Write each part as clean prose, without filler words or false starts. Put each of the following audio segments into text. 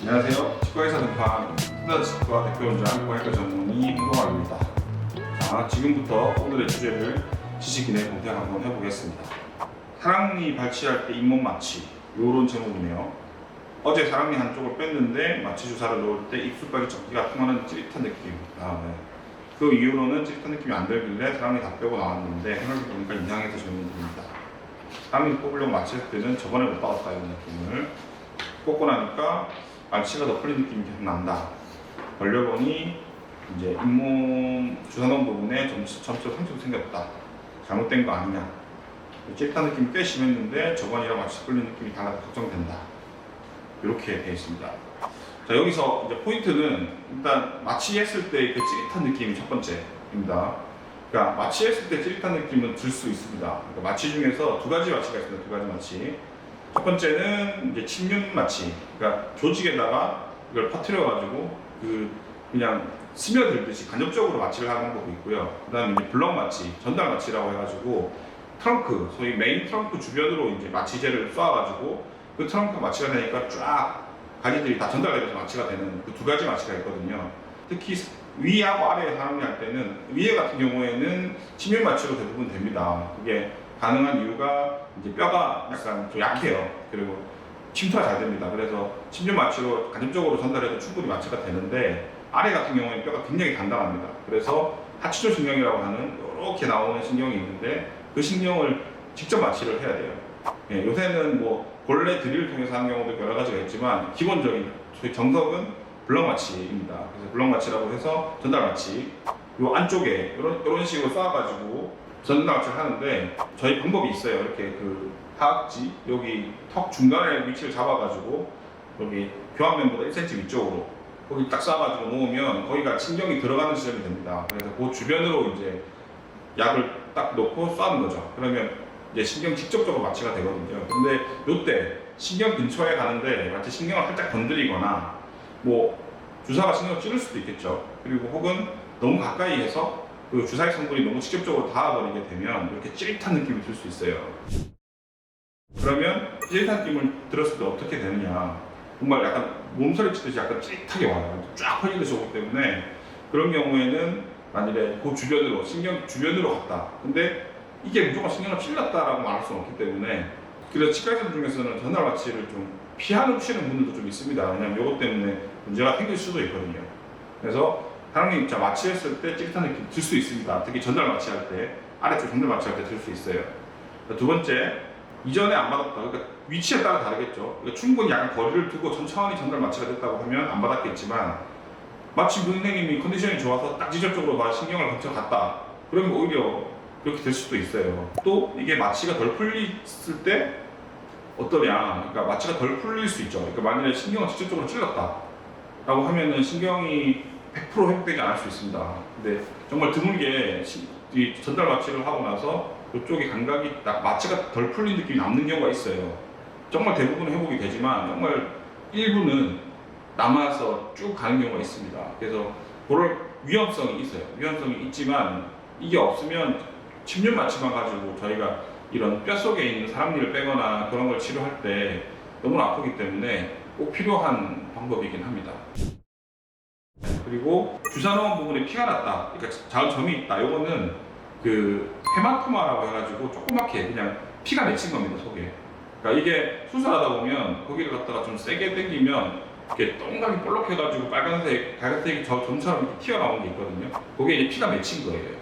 안녕하세요. 치과의사 등판 플라치과 대표원장 고양이과 전문의 홍동환입니다. 자, 지금부터 오늘의 주제를 지식인의 공략 한번 해보겠습니다. 사랑니 발치할 때 잇몸 마취, 요런 제목이네요. 어제 사랑니 한쪽을 뺐는데 마취 주사를 넣을 때 입술까지 접기가 통하는 찌릿한 느낌. 그 이후로는 찌릿한 느낌이 안 들길래 사랑니 다 빼고 나왔는데 생각해보니까 이상해서 질문드립니다. 사랑니 뽑으려고 마취했을 때는 저번에 못 받았다 이런 느낌을 뽑고 나니까 마취가 더 풀린 느낌이 계속 난다. 벌려보니 이제 잇몸 주사 넣은 부분에 점차 상처도 생겼다. 잘못된 거 아니냐. 찌릿한 느낌이 꽤 심했는데 저번이랑 마취 풀린 느낌이 달라서 걱정된다. 이렇게 되어 있습니다. 자, 여기서 이제 포인트는 일단 마취했을 때 그 찌릿한 느낌이 첫 번째입니다. 그러니까 마취했을 때 찌릿한 느낌은 들 수 있습니다. 그러니까 마취 중에서 두 가지 마취가 있습니다. 두 가지 마취. 첫 번째는 이제 침륜 마취. 그러니까 조직에다가 이걸 퍼뜨려가지고 그냥 스며들듯이 간접적으로 마취를 하는 방법이 있고요. 그 다음에 이제 블럭 마취, 전달 마취라고 해가지고 트렁크, 소위 메인 트렁크 주변으로 이제 마취제를 쏴가지고 그 트렁크 마취가 되니까 쫙 가지들이 다 전달되면서 마취가 되는 그 두 가지 마취가 있거든요. 특히 위하고 아래에 사람이 할 때는 위에 같은 경우에는 침륜 마취로 대부분 됩니다. 그게 가능한 이유가 이제 뼈가 약간 좀 약해요. 그리고 침투가 잘 됩니다. 그래서 침륜 마취로 간접적으로 전달해도 충분히 마취가 되는데 아래 같은 경우에는 뼈가 굉장히 단단합니다. 그래서 하치조 신경이라고 하는 이렇게 나오는 신경이 있는데 그 신경을 직접 마취를 해야 돼요. 예, 요새는 뭐 본래 드릴을 통해서 하는 경우도 여러 가지가 있지만 기본적인 저희 정석은 블럭 마취입니다. 그래서 블럭 마취라고 해서 전달 마취 요 안쪽에 이런 식으로 쏴가지고 전달 마취를 하는데 저희 방법이 있어요. 이렇게 그 하악지 여기 턱 중간에 위치를 잡아가지고 여기 교환면보다 1cm 위쪽으로 거기 딱 쏴가지고 놓으면 거기가 신경이 들어가는 지점이 됩니다. 그래서 그 주변으로 이제 약을 딱 놓고 쏴는 거죠. 그러면 이제 신경 직접적으로 마취가 되거든요. 근데 요때 신경 근처에 가는데 마치 신경을 살짝 건드리거나 뭐 주사가 신경을 찌를 수도 있겠죠. 그리고 혹은 너무 가까이 해서 그 주사의 성분이 너무 직접적으로 닿아버리게 되면 이렇게 찌릿한 느낌이 들 수 있어요. 그러면 찌릿한 느낌을 들었을 때 어떻게 되느냐. 정말 약간 몸서리 치듯이 약간 찌릿하게 와요. 쫙 퍼지듯이 오기 때문에 그런 경우에는 만일에 그 주변으로, 신경 주변으로 갔다. 근데 이게 무조건 신경을 찔렀다라고 말할 수는 없기 때문에 그래서 치과의사 중에서는 전달 마취를 좀 피하시는 분들도 좀 있습니다. 왜냐하면 이것 때문에 문제가 생길 수도 있거든요. 그래서 사장님 마취했을 때 찌릿한 느낌 들 수 있습니다. 특히 전달 마취할 때, 아래쪽 전달 마취할 때 들 수 있어요. 두 번째, 이전에 안 받았다. 그러니까 위치에 따라 다르겠죠. 그러니까 충분히 약간 거리를 두고 천천히 전달 마취가 됐다고 하면 안 받았겠지만 마치 선생님이 컨디션이 좋아서 딱 직접적으로 신경을 거쳐갔다. 그러면 오히려 그렇게 될 수도 있어요. 또 이게 마취가 덜 풀렸을 때 어떠냐. 그러니까 마취가 덜 풀릴 수 있죠. 그러니까 만약에 신경을 직접적으로 찔렀다 라고 하면은 신경이 100% 회복되지 않을 수 있습니다. 근데 정말 드물게 이 전달 마취를 하고 나서 이쪽이 감각이 딱 마취가 덜 풀린 느낌이 남는 경우가 있어요. 정말 대부분은 회복이 되지만 정말 일부는 남아서 쭉 가는 경우가 있습니다. 그래서 그럴 위험성이 있어요. 위험성이 있지만 이게 없으면 침륜 마취만 가지고 저희가 이런 뼈 속에 있는 사랑니를 빼거나 그런 걸 치료할 때 너무 아프기 때문에 꼭 필요한 방법이긴 합니다. 그리고 주사 넣은 부분에 피가 났다. 그러니까 자은 점이 있다. 이거는 그 헤마토마라고 해가지고 조그맣게 그냥 피가 맺힌 겁니다, 속에. 그러니까 이게 수술하다 보면 거기를 갖다가 좀 세게 당기면 이렇게 동그랗게 볼록해가지고 빨간색이 저 점처럼 이렇게 튀어나오는 게 있거든요. 거기에 이제 피가 맺힌 거예요.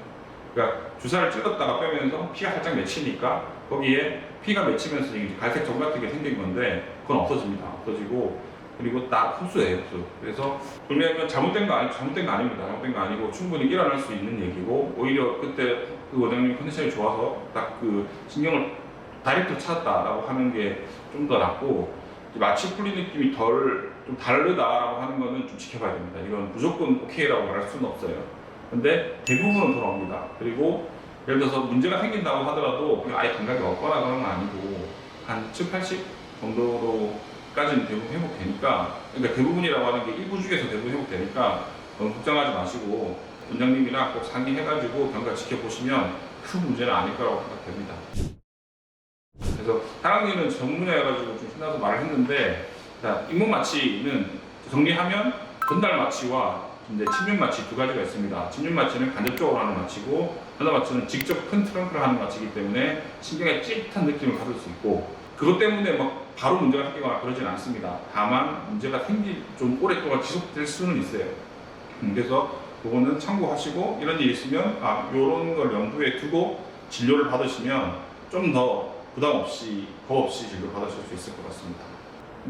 그러니까 주사를 찔렀다가 빼면서 피가 살짝 맺히니까 거기에 피가 맺히면서 이제 갈색 점 같은 게 생긴 건데 그건 없어집니다. 없어지고 그리고 딱 흡수예요, 흡수. 그래서 그러면 잘못된 거 아닙니다. 잘못된 거 아니고 충분히 일어날 수 있는 얘기고 오히려 그때 그 원장님 컨디션이 좋아서 딱 그 신경을 다이렉트로 찾았다라고 하는 게 좀 더 낫고 마취 풀린 느낌이 좀 다르다라고 하는 거는 좀 지켜봐야 됩니다. 이건 무조건 오케이라고 말할 수는 없어요. 근데 대부분은 돌아옵니다. 그리고 예를 들어서 문제가 생긴다고 하더라도 아예 감각이 없거나 그런 건 아니고 한 7, 80 정도로까지는 대부분 회복되니까, 그러니까 대부분이라고 하는 게 일부 중에서 대부분 회복되니까 너무 걱정하지 마시고 원장님이랑 꼭 상의해가지고 경과 지켜보시면 큰 문제는 아닐 거라고 생각됩니다. 그래서 사랑니는 전문이어가지고 좀 신나서 말을 했는데 자, 잇몸 마취는 정리하면 건달 마취와 이제 침륜 마취 두 가지가 있습니다. 침륜 마취는 간접적으로 하는 마취고, 건달 마취는 직접 큰 트렁크를 하는 마취이기 때문에 신경에 찌릿한 느낌을 받을 수 있고, 그것 때문에 막 바로 문제가 생기거나 그러진 않습니다. 다만 문제가 좀 오랫동안 지속될 수는 있어요. 그래서 그거는 참고하시고, 이런 일이 있으면 이런 걸 염두에 두고 진료를 받으시면 좀 더 부담 없이, 겁 없이 진료 받으실 수 있을 것 같습니다.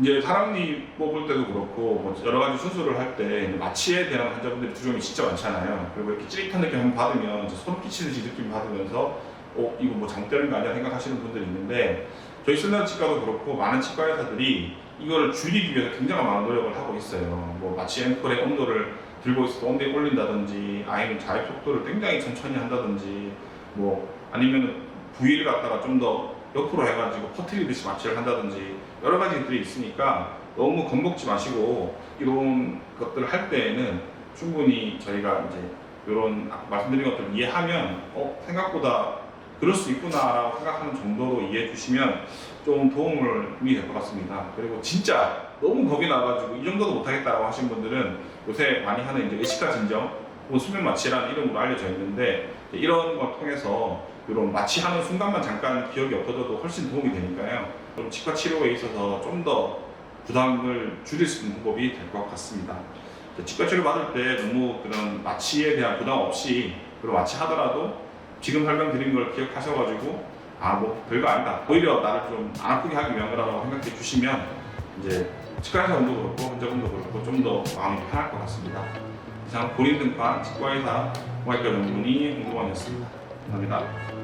이제 사랑니 뽑을 때도 그렇고, 뭐 여러 가지 수술을 할 때 마취에 대한 환자분들이 두려움이 진짜 많잖아요. 그리고 이렇게 찌릿한 느낌 한번 받으면 이제 소름 끼치듯이 느낌 받으면서 이거 뭐 잘못되는 거 아니야 생각하시는 분들이 있는데, 저희 슬라치과도 그렇고 많은 치과 의사들이 이걸 줄이기 위해서 굉장히 많은 노력을 하고 있어요. 뭐 마취 앰플의 온도를 들고 있어도 온도에 올린다든지, 아니면 자입 속도를 굉장히 천천히 한다든지, 뭐 아니면 부위를 갖다가 좀 더 옆으로 해가지고 퍼뜨리듯이 마취를 한다든지, 여러 가지들이 있으니까 너무 겁먹지 마시고, 이런 것들을 할 때에는 충분히 저희가 이제 이런 말씀드린 것들을 이해하면 생각보다 그럴 수 있구나라고 생각하는 정도로 이해해 주시면 좀 도움이 될 것 같습니다. 그리고 진짜 너무 겁이 나가지고 이 정도도 못하겠다라고 하신 분들은 요새 많이 하는 이제 의식화 진정, 혹은 수면 마취라는 이름으로 알려져 있는데, 이런 걸 통해서 이런 마취하는 순간만 잠깐 기억이 엎어져도 훨씬 도움이 되니까요. 좀 치과 치료에 있어서 좀 더 부담을 줄일 수 있는 방법이 될 것 같습니다. 치과 치료 받을 때 너무 그런 마취에 대한 부담 없이, 그리고 마취하더라도 지금 설명드린 걸 기억하셔가지고 뭐 별거 아니다, 오히려 나를 좀 안 아프게 하기 위한 거라고 생각해 주시면 이제 치과 의사분도 그렇고 환자분도 그렇고 좀 더 마음이 편할 것 같습니다. 이상 본인등판 치과의사 공학과 전문의 홍보원이었습니다. 감사합니다.